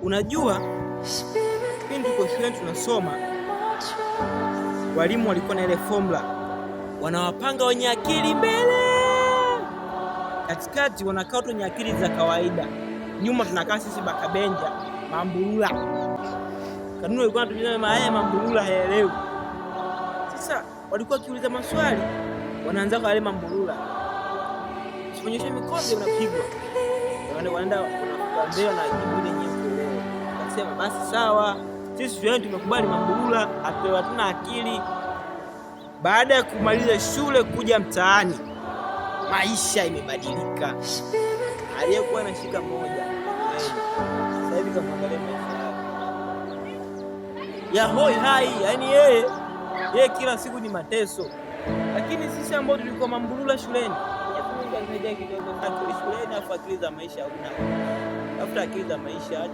Unajua, pindi tuko shule tunasoma, walimu walikuwa na ile formula, wanawapanga wenye akili mbele, katikati wanakaa watu wenye akili za kawaida, nyuma tunakaa sisi bakabenja mambulula. Kanuni walikuwa wanatuambia haya mambulula haelewi. Sasa walikuwa kiuliza maswali, wanaanza kwa wale mambulula, usionyeshe mikono unapigwa, wanaenda wanakuambia na jibu lenyewe. Akasema basi sawa, sisi shule tumekubali mambulula, apewa tuna akili. Baada ya kumaliza shule kuja mtaani, maisha imebadilika. Aliyekuwa anashika moja sasa hivi kamwangalia maisha ya hoi hai, yani yeye kila siku ni mateso. Lakini sisi ambao tulikuwa mambulula shuleni, kidogo shuleni, afu akili za maisha, tafuta akili za maisha.